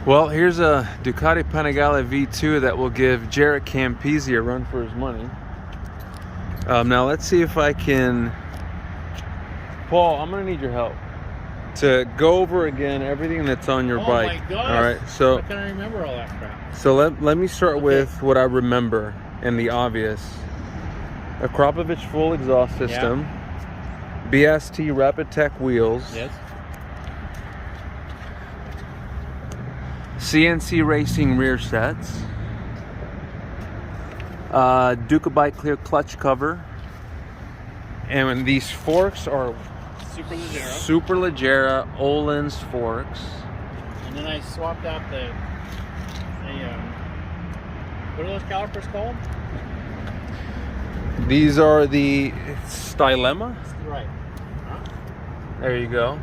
Well, here's a Ducati Panigale V2 that will give Jarrett Campisi a run for his money. Now let's see if I can... Paul, I'm gonna need your help to go over again everything that's on your bike. Oh my gosh. All right, so I can't remember all that crap. So let me start with what I remember and the obvious. Akrapovic full exhaust system. Yeah. BST Rapid Tech wheels. Yes. CNC Racing rear sets. Ducabike clear clutch cover. And these forks are Superleggera OHLINS forks. And then I swapped out the what are those calipers called? These are the Stylema. Right. Huh? There you go.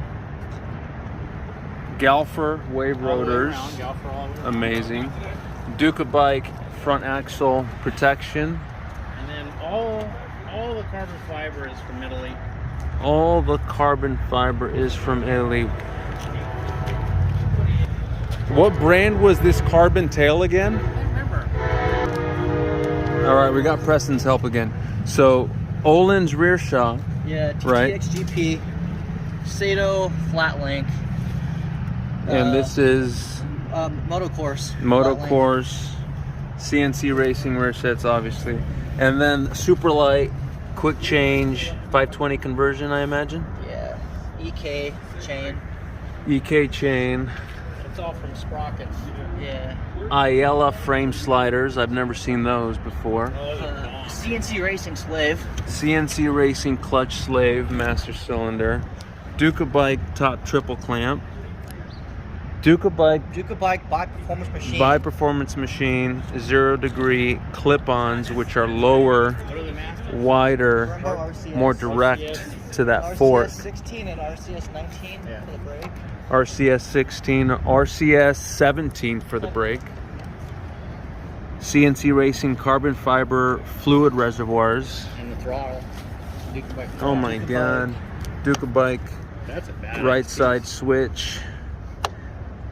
Galfer wave rotors. Galfer all the way around. Amazing. Ducabike front axle protection. And then all the carbon fiber is from Italy. All the carbon fiber is from Italy. What brand was this carbon tail again? I don't remember. All right, we got Preston's help again. So, OHLINS rear shock. Yeah, right? TTXGP, Sato flat link. And this is Motocorse. Motocorse, CNC Racing rear sets, obviously. And then Superlite, quick change, 520 conversion, I imagine? Yeah, EK chain. EK chain. It's all from Sprockets. Yeah. Aella frame sliders. I've never seen those before. CNC Racing slave. CNC Racing clutch slave, master cylinder. Ducabike top triple clamp. Ducabike bi-performance machine. Bi-performance machine, 0 degree clip-ons, which are lower, wider, Brembo RCS. more direct to that fork. RCS 16 and RCS 19 for the brake. RCS 16, RCS 17 for the brake. CNC Racing carbon fiber fluid reservoirs. And the throttle. Ducabike throttle. Oh my God. Ducabike That's a bad right side switch.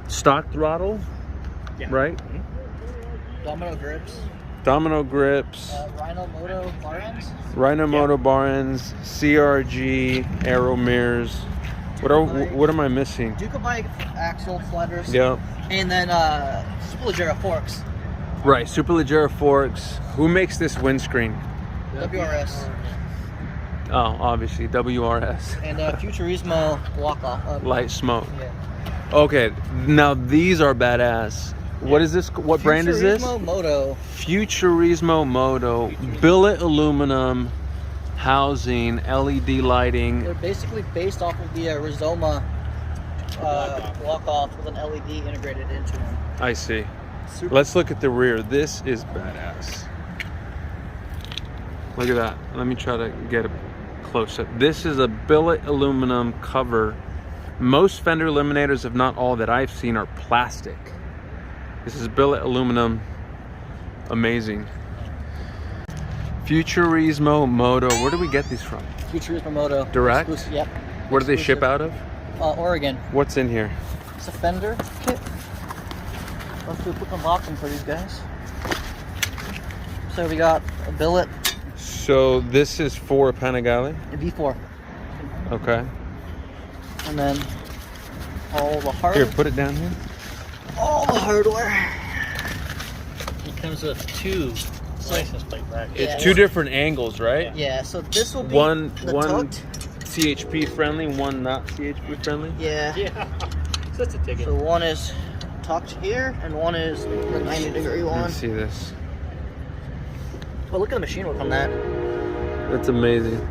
Stock throttle, right? Mm-hmm. Domino grips. Domino grips. Rhino Moto bar ends. Rhino Moto bar ends. CRG aero mirrors. What am I missing? Ducabike axle flutters. Yep. And then Superleggera forks. Right, Superleggera forks. Who makes this windscreen? WRS. Oh, obviously WRS. And Futurismo walk off. Light smoke. Yeah. Okay, now these are badass. What is this? What brand is this? Futurismo Moto. Futurismo Moto. Billet aluminum housing, LED lighting. They're basically based off of the Rizoma walk off with an LED integrated into them. I see. Let's look at the rear. This is badass. Look at that. Let me try to get a close up. This is a billet aluminum cover. Most fender eliminators, if not all that I've seen, are plastic. This is billet aluminum. Amazing. Futurismo Moto. Where do we get these from? Futurismo Moto. Direct? Yep. Where do they ship out of? Oregon. What's in here? It's a fender kit. Let's do a quick unboxing for these guys. So we got a billet. So this is for a Panigale? A V4. Okay. And then all the hardware. Here, put it down here. All the hardware. It comes with two license plate brackets. It's two different angles, right? Yeah, so this will be one tucked. CHP friendly, one not CHP friendly. Yeah. Yeah. So that's a ticket. So one is tucked here, and one is the 90-degree one. Let's see this. But look at the machine work on that. That's amazing.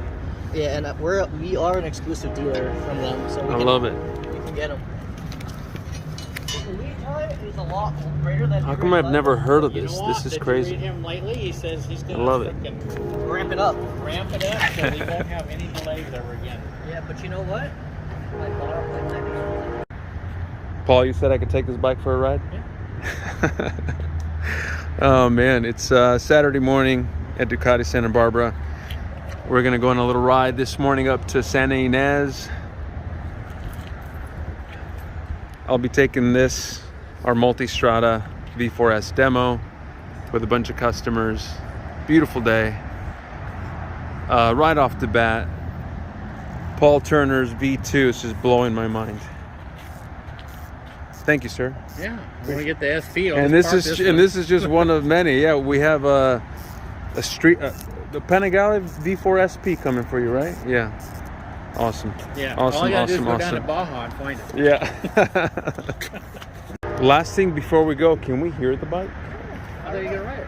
Yeah, and we are an exclusive dealer from them, so I love it. We can get them. The lead time is a lot greater than. How come I've never heard of You this? know what? This is Did crazy. You read him lately? He says he's going I love it. to ramp it up? ramp it up so we won't have any delays ever again. Yeah, but you know what? Paul, you said I could take this bike for a ride? Yeah. Oh man, it's Saturday morning at Ducati Santa Barbara. We're gonna go on a little ride this morning up to Santa Ynez. I'll be taking this our multi-strada V4S demo with a bunch of customers. Beautiful day. Right off the bat, Paul Turner's V2 is just blowing my mind. Thank you, sir. Yeah, I want to get the SP. And this is just one of many. Yeah, we have the Panigale V4 SP coming for you, right? Yeah. Awesome. Yeah. Awesome. All I gotta do is Awesome. go down to Awesome. Baja and find it. Yeah. Last thing before we go, can we hear the bike? I thought you were gonna ride it.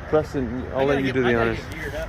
Preston, I'll let you do the honors. I gotta get geared up.